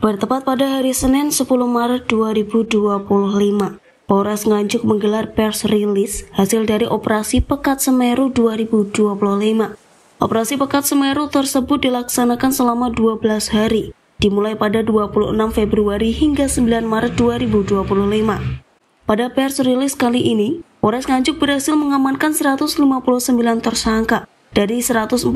Bertepat pada hari Senin 10 Maret 2025, Polres Nganjuk menggelar pers rilis hasil dari Operasi Pekat Semeru 2025. Operasi Pekat Semeru tersebut dilaksanakan selama 12 hari, dimulai pada 26 Februari hingga 9 Maret 2025. Pada pers rilis kali ini, Polres Nganjuk berhasil mengamankan 159 tersangka dari 149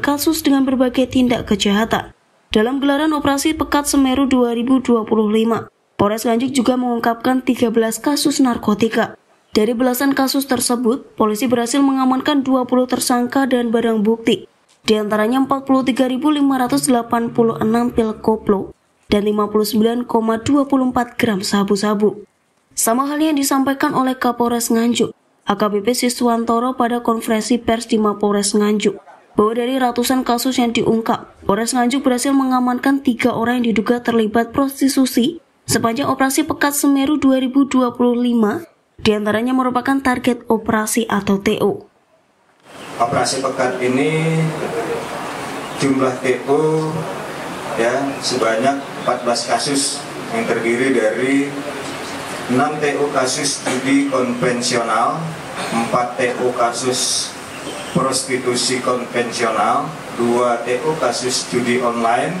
kasus dengan berbagai tindak kejahatan. Dalam gelaran Operasi Pekat Semeru 2025, Polres Nganjuk juga mengungkapkan 13 kasus narkotika. Dari belasan kasus tersebut, polisi berhasil mengamankan 20 tersangka dan barang bukti, di antaranya 43.586 pil koplo dan 59,24 gram sabu-sabu. Sama halnya yang disampaikan oleh Kapolres Nganjuk, AKBP Siswantoro pada konferensi pers di Mapolres Nganjuk, bahwa dari ratusan kasus yang diungkap, Polres Nganjuk berhasil mengamankan 3 orang yang diduga terlibat prostitusi sepanjang Operasi Pekat Semeru 2025, diantaranya merupakan target operasi atau TO. Operasi Pekat ini jumlah TO sebanyak 14 kasus yang terdiri dari 6 TO kasus judi konvensional, 4 TO kasus prostitusi konvensional, 2 TO kasus judi online,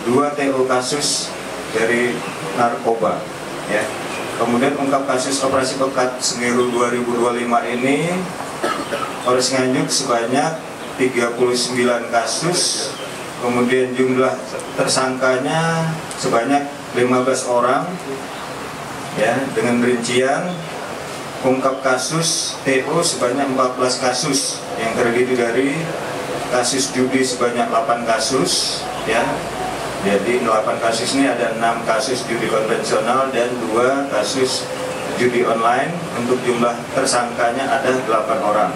2 TO kasus dari narkoba. Kemudian ungkap kasus Operasi Pekat Semeru 2025 ini, Polres Nganjuk sebanyak 39 kasus, kemudian jumlah tersangkanya sebanyak 15 orang, dengan rincian ungkap kasus TO sebanyak 14 kasus yang terdiri dari kasus judi sebanyak 8 kasus, Jadi 8 kasus ini ada 6 kasus judi konvensional dan 2 kasus judi online. Untuk jumlah tersangkanya ada 8 orang.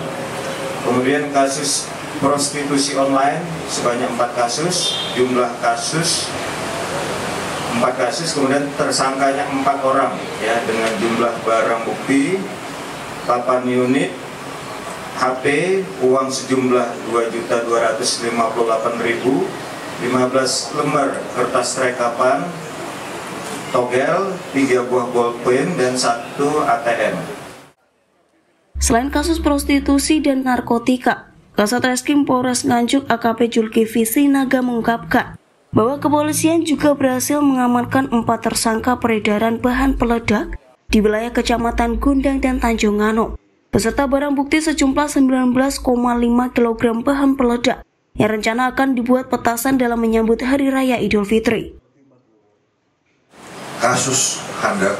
Kemudian kasus prostitusi online sebanyak 4 kasus, jumlah kasus 4 kasus, kemudian tersangkanya 4 orang, dengan jumlah barang bukti 8 unit HP, uang sejumlah 2.258.000, 15 lembar kertas rekapan, togel, 3 buah bolpen, dan 1 ATM. Selain kasus prostitusi dan narkotika, Kasat Reskrim Polres Nganjuk AKP Julkifli Sinaga mengungkapkan bahwa kepolisian juga berhasil mengamankan 4 tersangka peredaran bahan peledak di wilayah Kecamatan Gundang dan Tanjung Ngano, beserta barang bukti sejumlah 19,5 kg bahan peledak yang rencana akan dibuat petasan dalam menyambut Hari Raya Idul Fitri. Kasus Handak,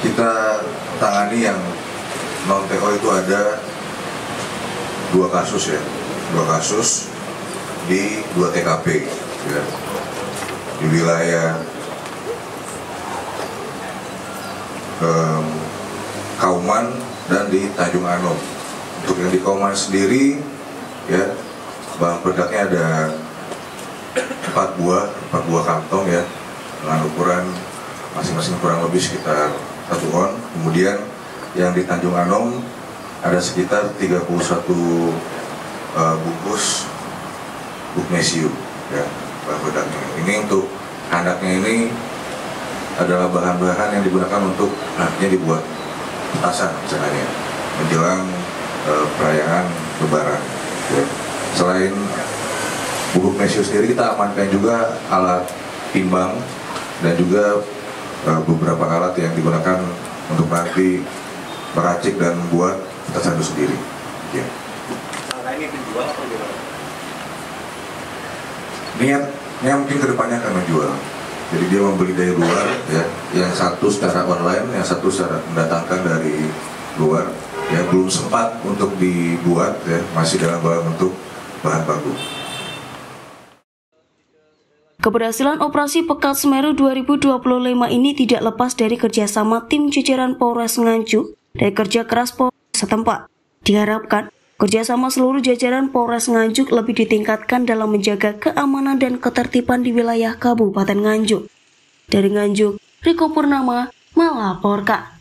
kita tangani yang non-TO itu ada 2 kasus, 2 kasus di 2 TKP, di wilayah Kauman dan di Tanjung Anom. Untuk yang di Kauman sendiri, bahan peledaknya ada 4 buah kantong, dengan ukuran masing-masing kurang lebih sekitar 1 on. Kemudian yang di Tanjung Anom ada sekitar 31 bungkus magnesium, bahan peledaknya. Ini untuk handaknya ini adalah bahan-bahan yang digunakan untuk nantinya dibuat petasan misalnya menjelang perayaan Lebaran. Selain bubuk magnesium sendiri, kita amankan juga alat timbang dan juga beberapa alat yang digunakan untuk nanti meracik dan membuat petasan itu sendiri. Nah, ini dijual atau gimana? Niatnya mungkin kedepannya akan menjual. Jadi dia membeli dari luar, yang satu secara online, yang satu secara mendatangkan dari luar, belum sempat untuk dibuat, masih dalam bentuk bahan baku. Keberhasilan Operasi Pekat Semeru 2025 ini tidak lepas dari kerjasama tim jajaran Polres Nganjuk dan kerja keras Polres setempat. Diharapkan kerjasama seluruh jajaran Polres Nganjuk lebih ditingkatkan dalam menjaga keamanan dan ketertiban di wilayah Kabupaten Nganjuk. Dari Nganjuk, Riko Purnama melaporkan.